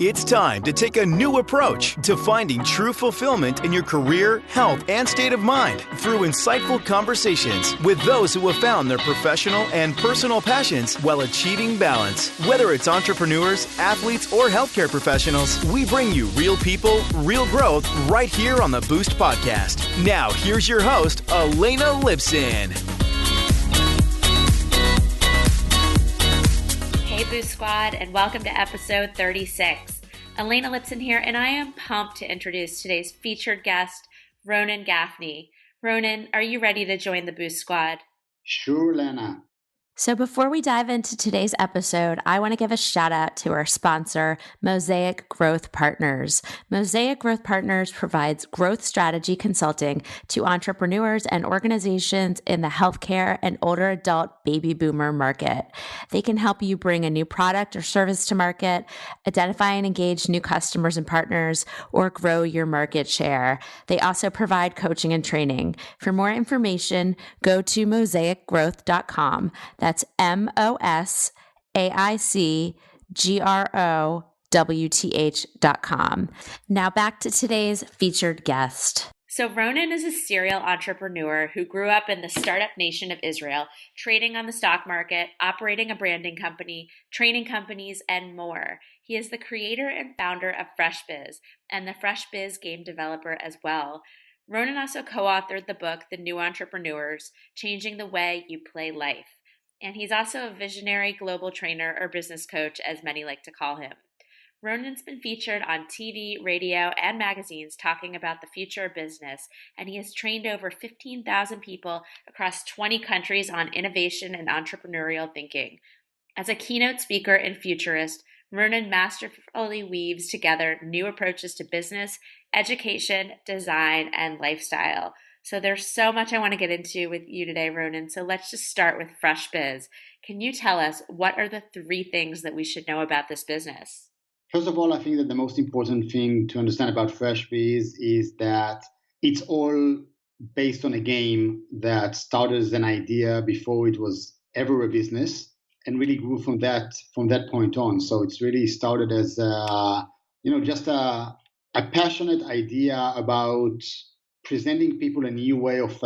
It's time to take a new approach to finding true fulfillment in your career, health, and state of mind through insightful conversations with those who have found their professional and personal passions while achieving balance. Whether it's entrepreneurs, athletes, or healthcare professionals, we bring you real people, real growth right here on the Boost Podcast. Now, here's your host, Elena Lipson. Hey Boost Squad, and welcome to episode 36. Elena Lipson here, and I am pumped to introduce today's featured guest, Ronen Gafni. Ronen, are you ready to join the Boost Squad? Sure, Lena. So before we dive into today's episode, I want to give a shout out to our sponsor, Mosaic Growth Partners. Mosaic Growth Partners provides growth strategy consulting to entrepreneurs and organizations in the healthcare and older adult baby boomer market. They can help you bring a new product or service to market, identify and engage new customers and partners, or grow your market share. They also provide coaching and training. For more information, go to mosaicgrowth.com. That's mosaicgrowth.com. Now back to today's featured guest. So Ronen is a serial entrepreneur who grew up in the startup nation of Israel, trading on the stock market, operating a branding company, training companies, and more. He is the creator and founder of FreshBiz and the FreshBiz game developer as well. Ronen also co-authored the book, The New Entrepreneurz, Changing the Way You Play Life. And he's also a visionary global trainer or business coach, as many like to call him. Ronen's been featured on TV, radio, and magazines talking about the future of business, and he has trained over 15,000 people across 20 countries on innovation and entrepreneurial thinking. As a keynote speaker and futurist, Ronen masterfully weaves together new approaches to business, education, design, and lifestyle. So there's so much I want to get into with you today, Ronen. So let's just start with FreshBiz. Can you tell us what are the 3 things that we should know about this business? First of all, I think that the most important thing to understand about FreshBiz is that it's all based on a game that started as an idea before it was ever a business and really grew from that point on. So it's really started as just a passionate idea about presenting people a new way of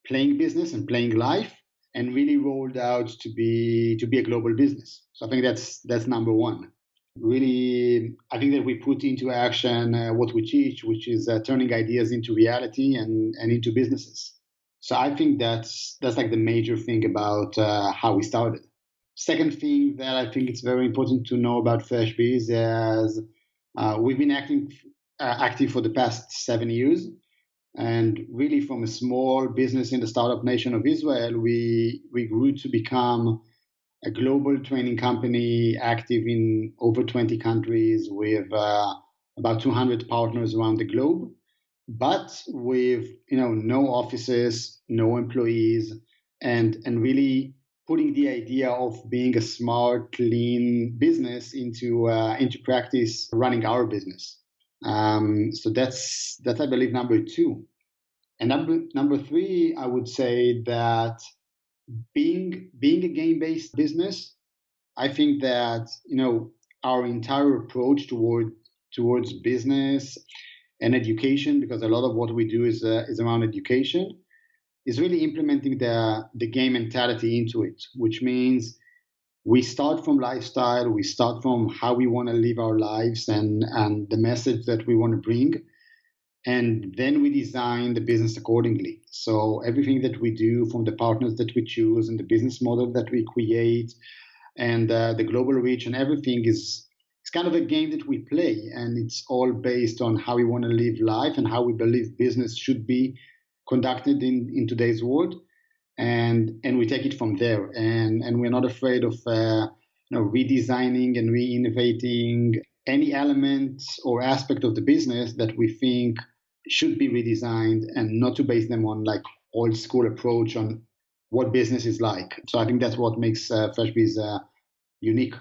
playing business and playing life, and really rolled out to be a global business. So I think that's number one. Really, I think that we put into action what we teach, which is turning ideas into reality and into businesses. So I think that's like the major thing about how we started. Second thing that I think it's very important to know about FreshBiz is we've been active for the past 7 years. And really, from a small business in the startup nation of Israel, we grew to become a global training company active in over 20 countries with about 200 partners around the globe, but with no offices, no employees, and really putting the idea of being a smart, lean business into practice, running our business. So that's I believe number 2. And number 3, I would say that being a game-based business, I think that our entire approach towards business and education, because a lot of what we do is around education, is really implementing the game mentality into it, which means we start from lifestyle, we start from how we want to live our lives and the message that we want to bring. And then we design the business accordingly. So everything that we do, from the partners that we choose and the business model that we create and the global reach and everything it's kind of a game that we play. And it's all based on how we want to live life and how we believe business should be conducted in today's world. And we take it from there, and we're not afraid of redesigning and re-innovating any element or aspect of the business that we think should be redesigned, and not to base them on like old school approach on what business is like. So I think that's what makes FreshBiz unique.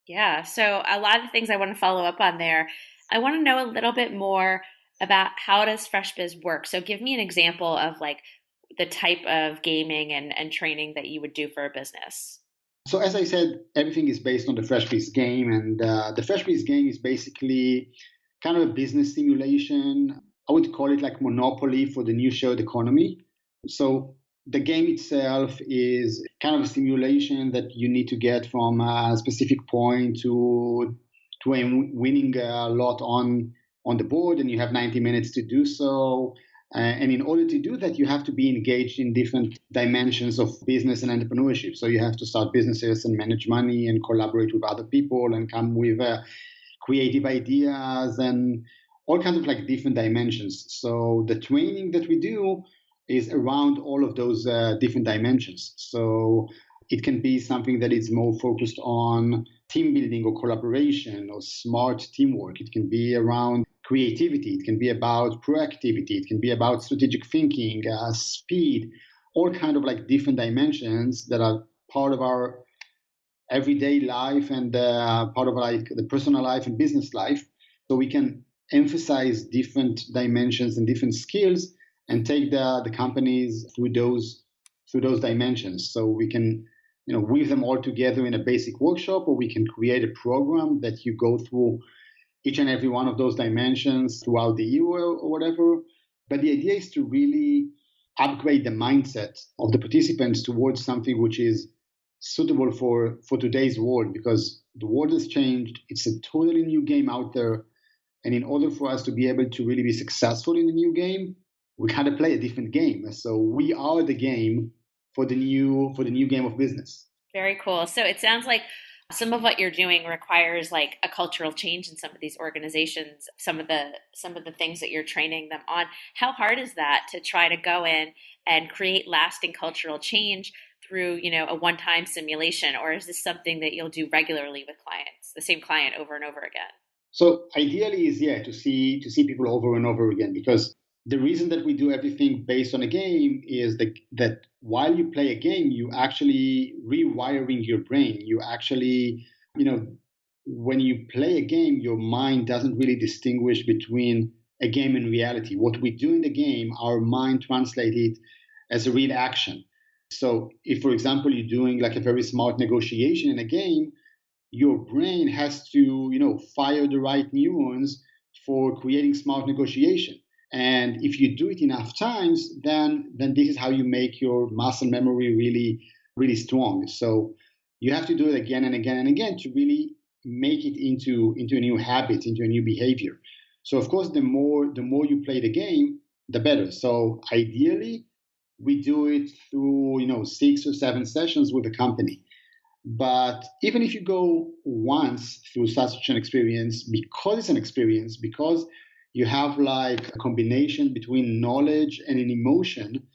Yeah, so a lot of things I want to follow up on there. I want to know a little bit more about how does FreshBiz work. So give me an example of like the type of gaming and training that you would do for a business. So as I said, everything is based on the FreshBiz game, and the FreshBiz game is basically kind of a business simulation. I would call it like Monopoly for the new shared economy. So the game itself is kind of a simulation that you need to get from a specific point to winning a lot on the board, and you have 90 minutes to do so. And in order to do that, you have to be engaged in different dimensions of business and entrepreneurship. So you have to start businesses and manage money and collaborate with other people and come with creative ideas and all kinds of like different dimensions. So the training that we do is around all of those different dimensions. So it can be something that is more focused on team building or collaboration or smart teamwork. It can be around creativity. It can be about proactivity. It can be about strategic thinking, speed, all kind of like different dimensions that are part of our everyday life and part of like the personal life and business life. So we can emphasize different dimensions and different skills and take the companies through those dimensions. So we can weave them all together in a basic workshop, or we can create a program that you go through each and every one of those dimensions throughout the year or whatever. But the idea is to really upgrade the mindset of the participants towards something which is suitable for today's world, because the world has changed. It's a totally new game out there. And in order for us to be able to really be successful in the new game, we got to play a different game. So we are the game for the new game of business. Very cool. So it sounds like some of what you're doing requires like a cultural change in some of these organizations, some of the things that you're training them on. How hard is that to try to go in and create lasting cultural change through, a one-time simulation? Or is this something that you'll do regularly with clients, the same client over and over again? So ideally is to see people over and over again, because the reason that we do everything based on a game is that while you play a game, you actually rewiring your brain. You actually, when you play a game, your mind doesn't really distinguish between a game and reality. What we do in the game, our mind translates it as a real action. So if, for example, you're doing like a very smart negotiation in a game, your brain has to, fire the right neurons for creating smart negotiation. And if you do it enough times, then this is how you make your muscle memory really, really strong. So you have to do it again and again and again to really make it into a new habit, into a new behavior. So of course, the more you play the game, the better. So ideally, we do it through 6 or 7 sessions with a company. But even if you go once through such an experience, because it's an experience, because you have like a combination between knowledge and an emotion.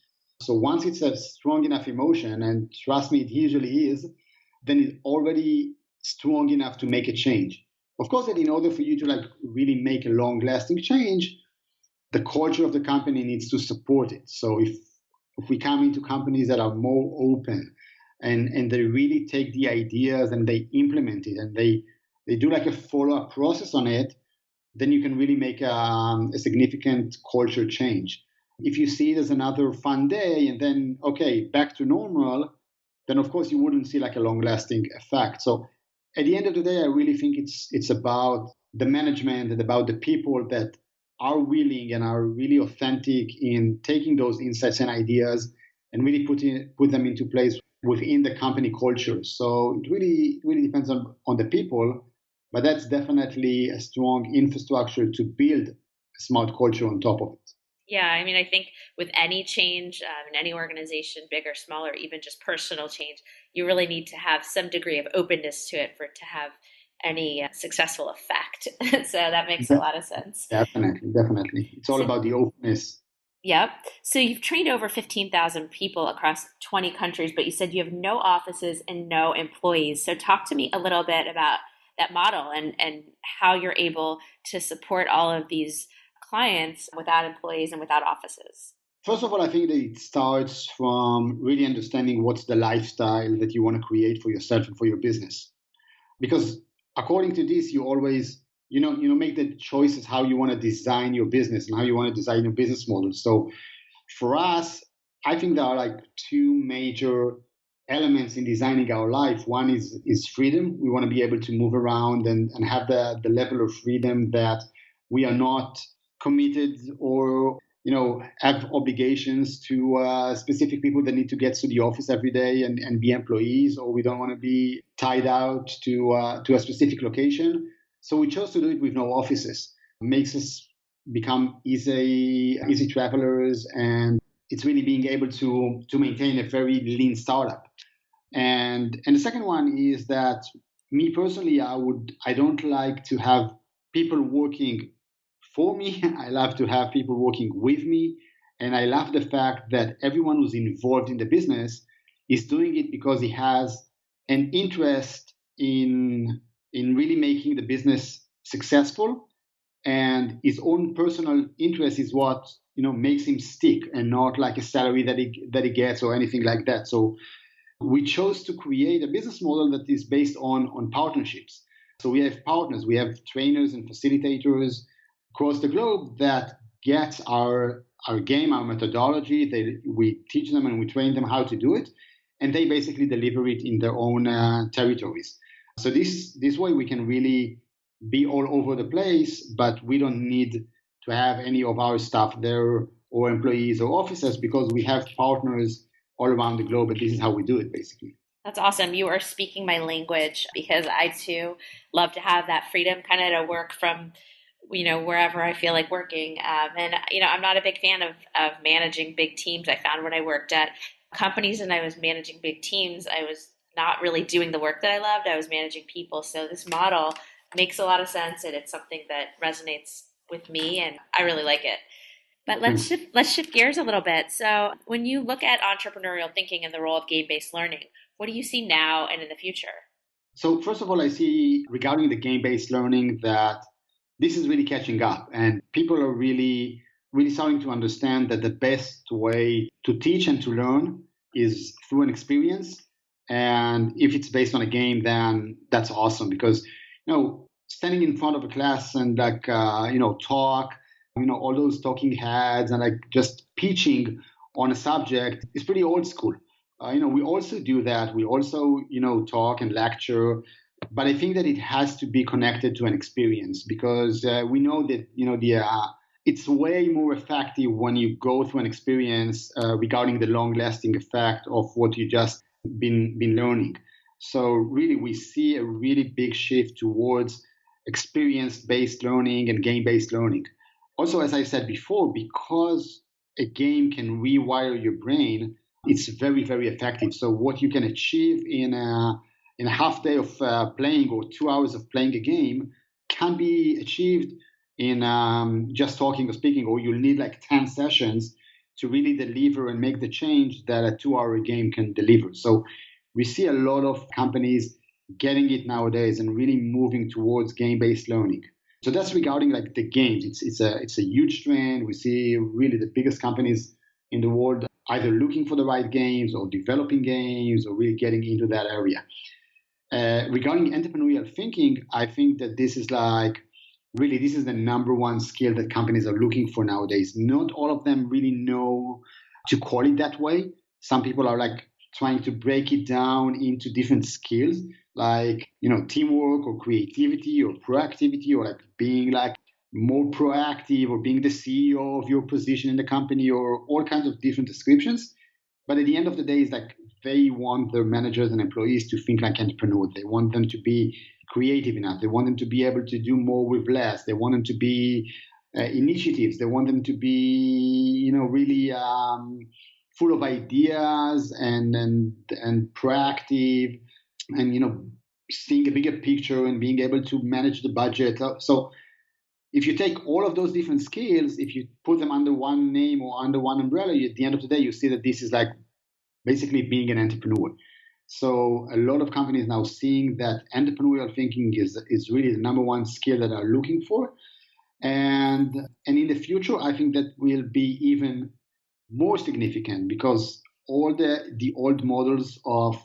So once it's a strong enough emotion, and trust me, it usually is, then it's already strong enough to make a change. Of course, that in order for you to like really make a long lasting change, the culture of the company needs to support it. So if we come into companies that are more open and they really take the ideas and they implement it and they do like a follow-up process on it, then you can really make a significant culture change. If you see it as another fun day and then, okay, back to normal, then of course you wouldn't see like a long-lasting effect. So at the end of the day, I really think it's about the management and about the people that are willing and are really authentic in taking those insights and ideas and really put them into place within the company culture. So it really depends on the people. But that's definitely a strong infrastructure to build a smart culture on top of it. Yeah, I mean, I think with any change in any organization, big or small, or even just personal change, you really need to have some degree of openness to it for it to have any successful effect. So that makes a lot of sense. Definitely. It's all about the openness. Yep. So you've trained over 15,000 people across 20 countries, but you said you have no offices and no employees. So talk to me a little bit about that model and how you're able to support all of these clients without employees and without offices. First of all, I think that it starts from really understanding what's the lifestyle that you want to create for yourself and for your business. Because according to this, you always, make the choices how you want to design your business and how you want to design your business model. So for us, I think there are like 2 major elements in designing our life. One is freedom. We want to be able to move around and have the level of freedom that we are not committed or have obligations to specific people that need to get to the office every day and be employees, or we don't want to be tied out to a specific location. So we chose to do it with no offices. It makes us become easy travelers, and it's really being able to maintain a very lean startup. And the second one is that me personally, I don't like to have people working for me. I love to have people working with me. And I love the fact that everyone who's involved in the business is doing it because he has an interest in really making the business successful. And his own personal interest is what makes him stick, and not like a salary that he gets or anything like that. So we chose to create a business model that is based on partnerships. So we have partners, we have trainers and facilitators across the globe that get our game, our methodology. We teach them and we train them how to do it, and they basically deliver it in their own territories. So this way we can really be all over the place, but we don't need to have any of our staff there or employees or officers, because we have partners all around the globe, and this is how we do it, basically. That's awesome. You are speaking my language, because I too love to have that freedom kind of to work from, wherever I feel like working. And I'm not a big fan of managing big teams. I found when I worked at companies and I was managing big teams, I was not really doing the work that I loved. I was managing people. So this model makes a lot of sense, and it's something that resonates with me, and I really like it. But let's shift gears a little bit. So when you look at entrepreneurial thinking and the role of game-based learning, what do you see now and in the future? So first of all, I see regarding the game-based learning that this is really catching up, and people are really, really starting to understand that the best way to teach and to learn is through an experience. And if it's based on a game, then that's awesome, because standing in front of a class and talk, all those talking heads and just pitching on a subject is pretty old school. We also do that. We also, talk and lecture, but I think that it has to be connected to an experience, because we know that, it's way more effective when you go through an experience regarding the long-lasting effect of what you just been learning. So really, we see a really big shift towards experience-based learning and game-based learning. Also, as I said before, because a game can rewire your brain, it's very, very effective. So what you can achieve in a half day of playing or 2 hours of playing a game can be achieved in just talking or speaking, or you'll need like 10 sessions to really deliver and make the change that a 2-hour game can deliver. So we see a lot of companies getting it nowadays and really moving towards game-based learning. So that's regarding like the games. It's a huge trend. We see really the biggest companies in the world either looking for the right games or developing games or really getting into that area. Regarding entrepreneurial thinking, I think that this is the number one skill that companies are looking for nowadays. Not all of them really know to call it that way. Some people are trying to break it down into different skills, teamwork or creativity or proactivity, or being more proactive, or being the CEO of your position in the company, or all kinds of different descriptions. But at the end of the day, it's they want their managers and employees to think like entrepreneurs. They want them to be creative enough. They want them to be able to do more with less. They want them to be initiatives. They want them to be, really full of ideas and proactive, and seeing a bigger picture and being able to manage the budget. So if you take all of those different skills, if you put them under one name or under one umbrella, at the end of the day, you see that this is basically being an entrepreneur. So a lot of companies now seeing that entrepreneurial thinking is really the number one skill that are looking for. And in the future, I think that will be even more significant, because all the old models of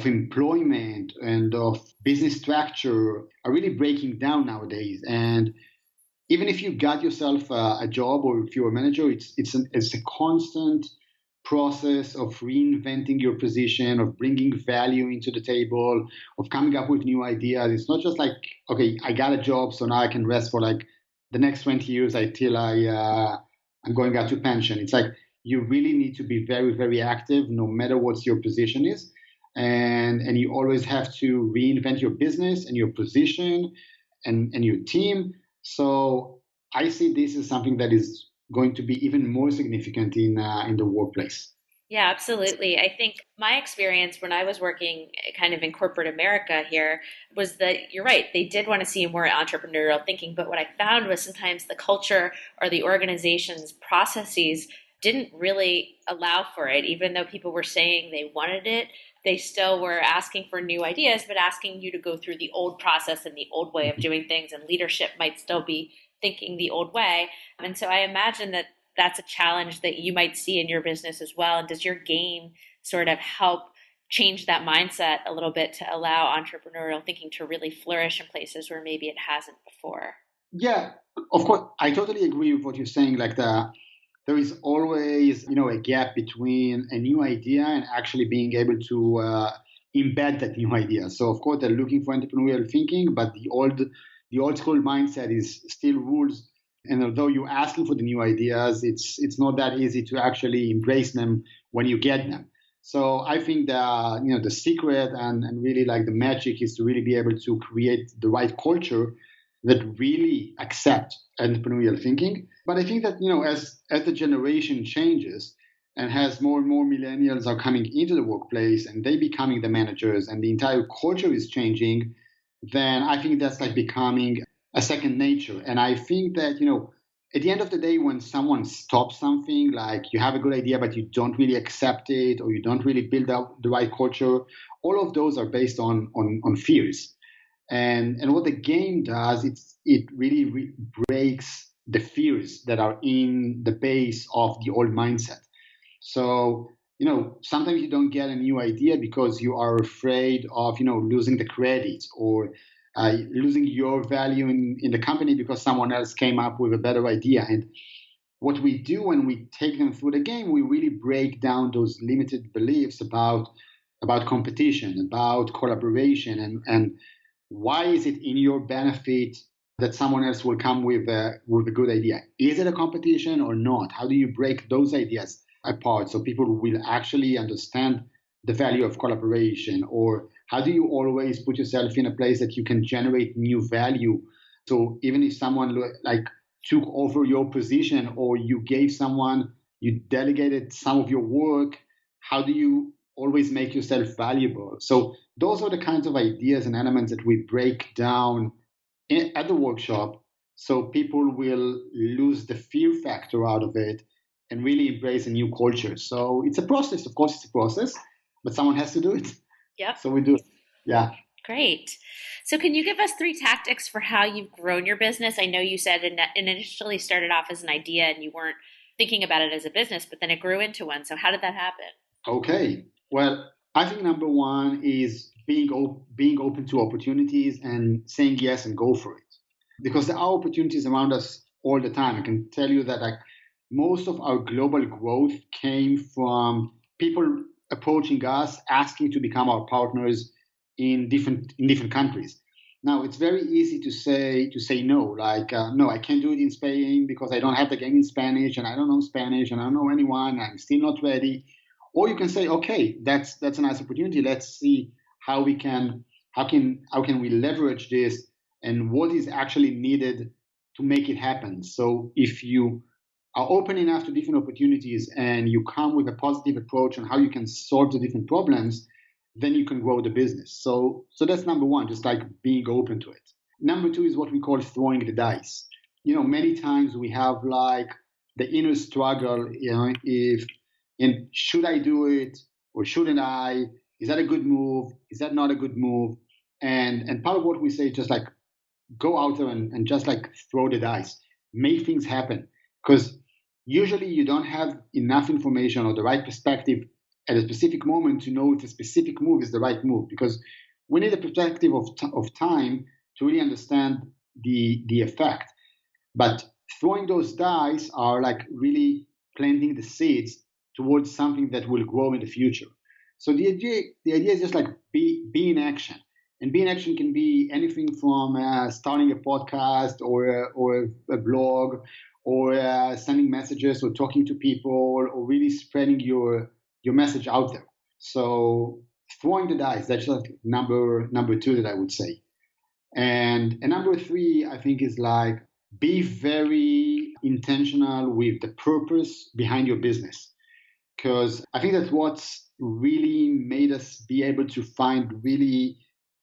employment and of business structure are really breaking down nowadays. And even if you got yourself a job, or if you're a manager, it's a constant process of reinventing your position, of bringing value into the table, of coming up with new ideas. It's not just like, okay, I got a job, so now I can rest for like the next 20 years until I'm going out to pension. It's like you really need to be very, very active no matter what your position is. And you always have to reinvent your business and your position and your team. So I see this as something that is going to be even more significant in the workplace. Yeah, absolutely. I think my experience when I was working kind of in corporate America here was that you're right. They did want to see more entrepreneurial thinking, but what I found was sometimes the culture or the organization's processes didn't really allow for it. Even though people were saying they wanted it, they still were asking for new ideas, but asking you to go through the old process and the old way of doing things, and leadership might still be thinking the old way. And so I imagine that that's a challenge that you might see in your business as well. And does your game sort of help change that mindset a little bit to allow entrepreneurial thinking to really flourish in places where maybe it hasn't before? Yeah, of course, I totally agree with what you're saying. Like there is always, a gap between a new idea and actually being able to embed that new idea. So of course, they're looking for entrepreneurial thinking, but the old school mindset is still rules. And although you're asking for the new ideas, it's not that easy to actually embrace them when you get them. So I think the secret and really like the magic is to really be able to create the right culture that really accept entrepreneurial thinking. But I think that as the generation changes and as more and more millennials are coming into the workplace and they becoming the managers and the entire culture is changing, then I think that's like becoming a second nature. And I think that, at the end of the day, when someone stops something, like you have a good idea, but you don't really accept it, or you don't really build up the right culture, all of those are based on fears. And what the game does, it really breaks the fears that are in the base of the old mindset. So, sometimes you don't get a new idea because you are afraid of, losing the credit or losing your value in the company because someone else came up with a better idea. And what we do when we take them through the game, we really break down those limited beliefs about competition, about collaboration, and why is it in your benefit that someone else will come with a good idea? Is it a competition or not? How do you break those ideas apart so people will actually understand the value of collaboration? Or how do you always put yourself in a place that you can generate new value? So even if someone like took over your position, or you delegated some of your work, how do you always make yourself valuable? So those are the kinds of ideas and elements that we break down at the workshop, so people will lose the fear factor out of it and really embrace a new culture. So it's a process. Of course, it's a process, but someone has to do it. Yep. So we do it. Yeah. Great. So can you give us 3 tactics for how you've grown your business? I know you said it initially started off as an idea and you weren't thinking about it as a business, but then it grew into one. So how did that happen? Okay. Well, I think number one is being open to opportunities and saying yes and go for it. Because there are opportunities around us all the time. I can tell you that like most of our global growth came from people approaching us, asking to become our partners in different countries. Now it's very easy to say no, like no, I can't do it in Spain because I don't have the game in Spanish and I don't know Spanish and I don't know anyone. I'm still not ready. Or you can say, okay, that's a nice opportunity. Let's see how can we leverage this and what is actually needed to make it happen. So if you are open enough to different opportunities and you come with a positive approach on how you can solve the different problems, then you can grow the business. So that's number one, just like being open to it. Number two is what we call throwing the dice. Many times we have like the inner struggle, and should I do it or shouldn't I? Is that a good move? Is that not a good move? And part of what we say is just like go out there and just like throw the dice, make things happen. Because usually you don't have enough information or the right perspective at a specific moment to know if a specific move is the right move. Because we need a perspective of time to really understand the effect. But throwing those dice are like really planting the seeds towards something that will grow in the future. So the idea is just like be in action. And be in action can be anything from starting a podcast or a blog, or sending messages or talking to people, or really spreading your message out there. So throwing the dice, that's like number two that I would say. And number three, I think, is like be very intentional with the purpose behind your business. Because I think that's what's really made us be able to find really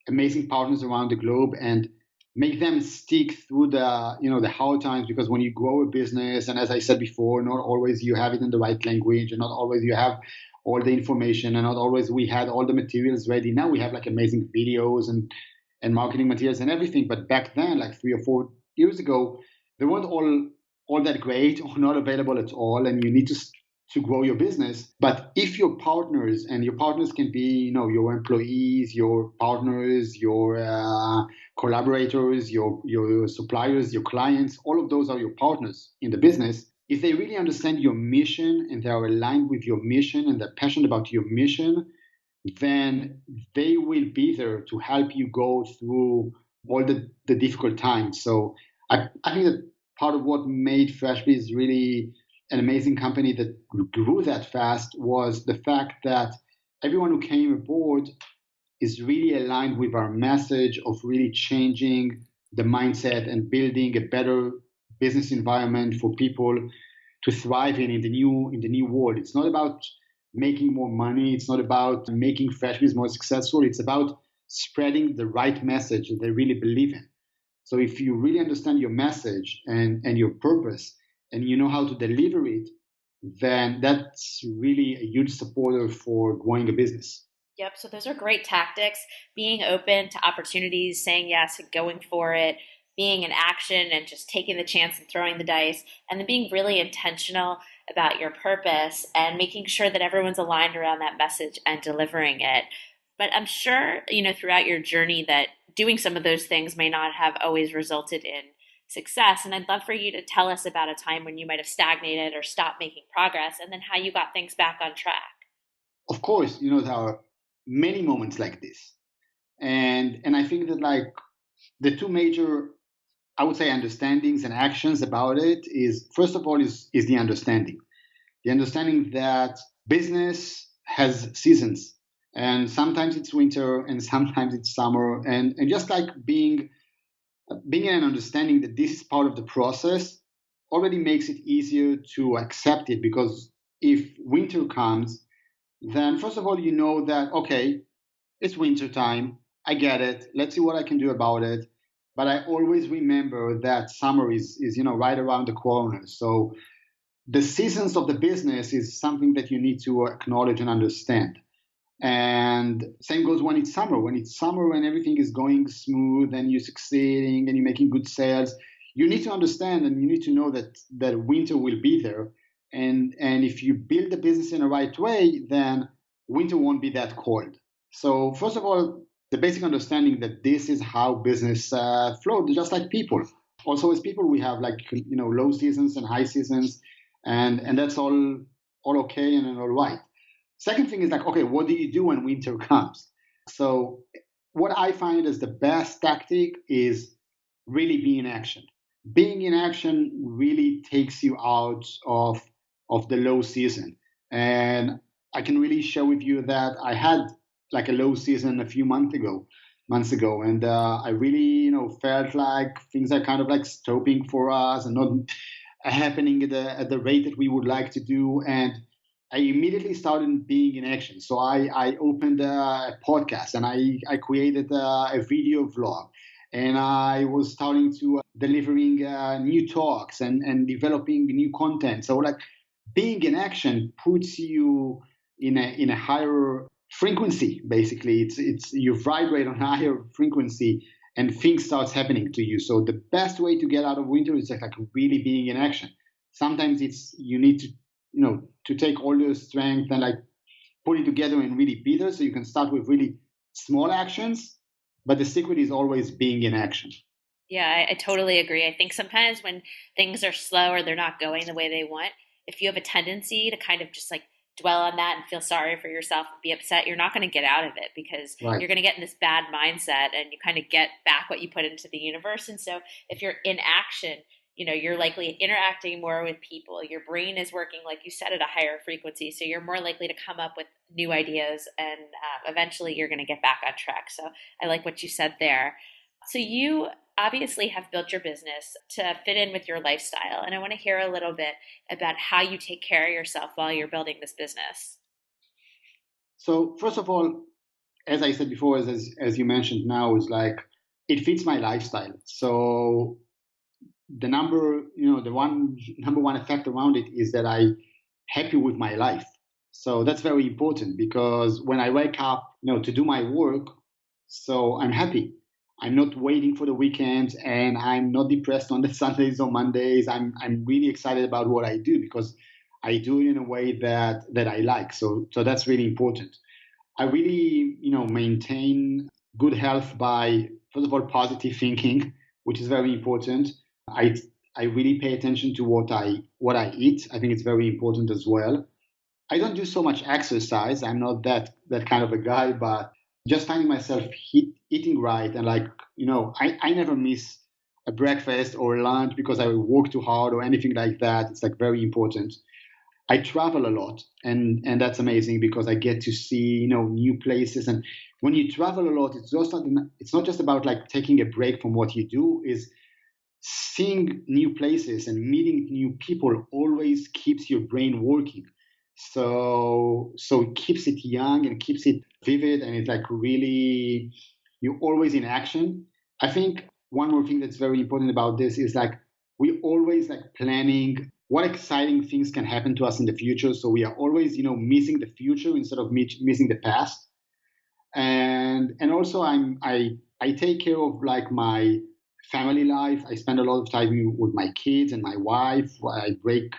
amazing partners around the globe and make them stick through the hard times. Because when you grow a business, and as I said before, not always you have it in the right language, and not always you have all the information, and not always we had all the materials ready. Now we have like amazing videos and marketing materials and everything. But back then, like 3 or 4 years ago, they weren't all that great or not available at all. And you need to grow your business. But if your partners, and your partners can be, your employees, your partners, your collaborators, your suppliers, your clients, all of those are your partners in the business. If they really understand your mission and they are aligned with your mission and they're passionate about your mission, then they will be there to help you go through all the difficult times. So I think that part of what made FreshBiz really an amazing company that grew that fast was the fact that everyone who came aboard is really aligned with our message of really changing the mindset and building a better business environment for people to thrive in the new world. It's not about making more money. It's not about making FreshBiz more successful. It's about spreading the right message that they really believe in. So if you really understand your message and your purpose, and you know how to deliver it, then that's really a huge supporter for growing a business. Yep. So those are great tactics. Being open to opportunities, saying yes and going for it, being in action and just taking the chance and throwing the dice, and then being really intentional about your purpose and making sure that everyone's aligned around that message and delivering it. But I'm sure, throughout your journey that doing some of those things may not have always resulted in success. And I'd love for you to tell us about a time when you might have stagnated or stopped making progress, and then how you got things back on track. Of course, there are many moments like this. And I think that like the two major, I would say, understandings and actions about it is, first of all, is the understanding. The understanding that business has seasons, and sometimes it's winter and sometimes it's summer, and just like being in an understanding that this is part of the process already makes it easier to accept it. Because if winter comes, then first of all, you know that, okay, it's winter time. I get it. Let's see what I can do about it. But I always remember that summer is right around the corner. So the seasons of the business is something that you need to acknowledge and understand. And same goes when it's summer. When it's summer and everything is going smooth and you're succeeding and you're making good sales, you need to understand and you need to know that winter will be there. And if you build the business in the right way, then winter won't be that cold. So first of all, the basic understanding that this is how business flows, just like people. Also, as people, we have like low seasons and high seasons, and that's all okay and all right. Second thing is like, okay, what do you do when winter comes? So what I find is the best tactic is really be in action. Being in action really takes you out of the low season. And I can really share with you that I had like a low season a few months ago, and I really felt like things are kind of like stopping for us and not happening at the rate that we would like to do. And I immediately started being in action. So I opened a podcast, and I created a video vlog, and I was starting to delivering new talks and developing new content. So like being in action puts you in a higher frequency. Basically, it's you vibrate on a higher frequency, and things starts happening to you. So the best way to get out of winter is like really being in action. Sometimes you need to to take all your strength and like put it together and really be there. So you can start with really small actions, but the secret is always being in action. Yeah, I totally agree. I think sometimes when things are slow or they're not going the way they want, if you have a tendency to kind of just like dwell on that and feel sorry for yourself and be upset, you're not going to get out of it, because Right. you're going to get in this bad mindset and you kind of get back what you put into the universe. And so if you're in action, you're likely interacting more with people. Your brain is working, like you said, at a higher frequency. So you're more likely to come up with new ideas, and eventually you're going to get back on track. So I like what you said there. So you obviously have built your business to fit in with your lifestyle. And I want to hear a little bit about how you take care of yourself while you're building this business. So first of all, as I said before, as you mentioned now, is like it fits my lifestyle. So the number one effect around it is that I'm happy with my life. So that's very important, because when I wake up, to do my work, so I'm happy. I'm not waiting for the weekends, and I'm not depressed on the Sundays or Mondays. I'm really excited about what I do, because I do it in a way that I like. So that's really important. I really, maintain good health by, first of all, positive thinking, which is very important. I really pay attention to what I eat. I think it's very important as well. I don't do so much exercise. I'm not that kind of a guy, but just finding myself eating right, and I never miss a breakfast or lunch because I work too hard or anything like that. It's like very important. I travel a lot, and that's amazing, because I get to see new places. And when you travel a lot, it's not just about like taking a break from what you do. Is seeing new places and meeting new people always keeps your brain working. So it keeps it young and keeps it vivid, and it's like really, you're always in action. I think one more thing that's very important about this is like we always like planning what exciting things can happen to us in the future. So we are always missing the future instead of missing the past. And also I take care of like my family life. I spend a lot of time with my kids and my wife. I break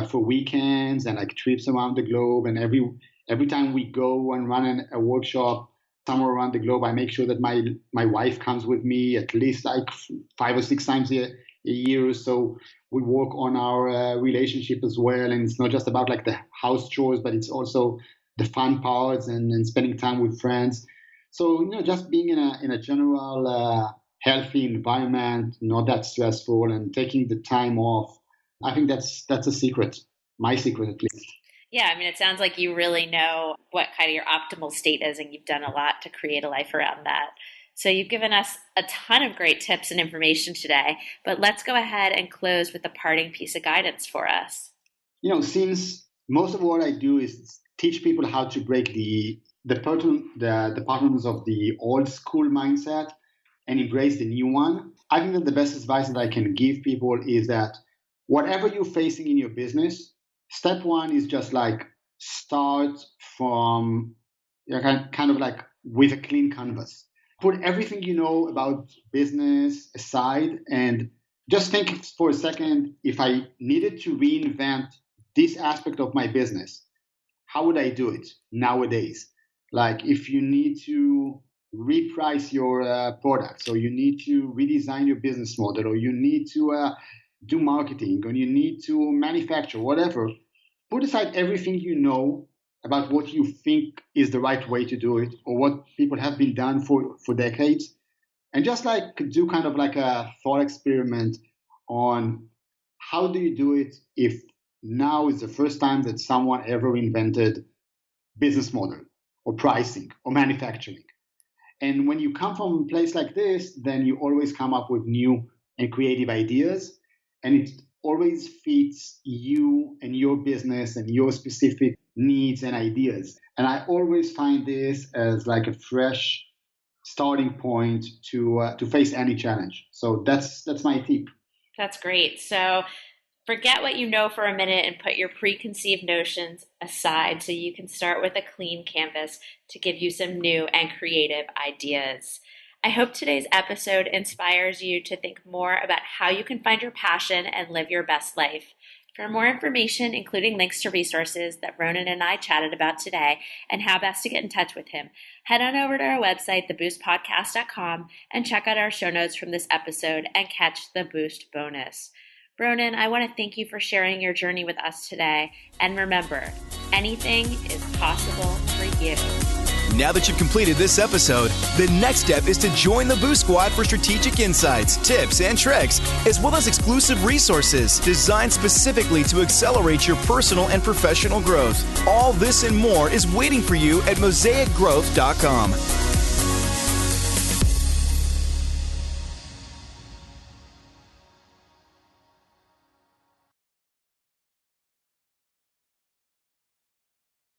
for weekends and like trips around the globe. And every time we go and run a workshop somewhere around the globe, I make sure that my wife comes with me at least like 5 or 6 times a year. So we work on our relationship as well. And it's not just about like the house chores, but it's also the fun parts and spending time with friends. So, just being in a general healthy environment, not that stressful, and taking the time off. I think that's a secret, my secret at least. Yeah, I mean, it sounds like you really know what kind of your optimal state is, and you've done a lot to create a life around that. So you've given us a ton of great tips and information today, but let's go ahead and close with a parting piece of guidance for us. Since most of what I do is teach people how to break the patterns of the old school mindset and embrace the new one, I think that the best advice that I can give people is that whatever you're facing in your business, step one is just like start from kind of like with a clean canvas. Put everything you know about business aside and just think for a second, if I needed to reinvent this aspect of my business, how would I do it nowadays? Like if you need to reprice your products, or you need to redesign your business model, or you need to do marketing, or you need to manufacture, whatever, put aside everything you know about what you think is the right way to do it, or what people have been done for decades, and just like do kind of like a thought experiment on how do you do it if now is the first time that someone ever invented business model or pricing or manufacturing. And when you come from a place like this, then you always come up with new and creative ideas, and it always fits you and your business and your specific needs and ideas. And I always find this as like a fresh starting point to face any challenge. So that's my tip. That's great. So forget what you know for a minute and put your preconceived notions aside so you can start with a clean canvas to give you some new and creative ideas. I hope today's episode inspires you to think more about how you can find your passion and live your best life. For more information, including links to resources that Ronen and I chatted about today and how best to get in touch with him, head on over to our website, theboostpodcast.com, and check out our show notes from this episode and catch the Boost bonus. Ronen, I want to thank you for sharing your journey with us today. And remember, anything is possible for you. Now that you've completed this episode, the next step is to join the Boost Squad for strategic insights, tips, and tricks, as well as exclusive resources designed specifically to accelerate your personal and professional growth. All this and more is waiting for you at mosaicgrowth.com.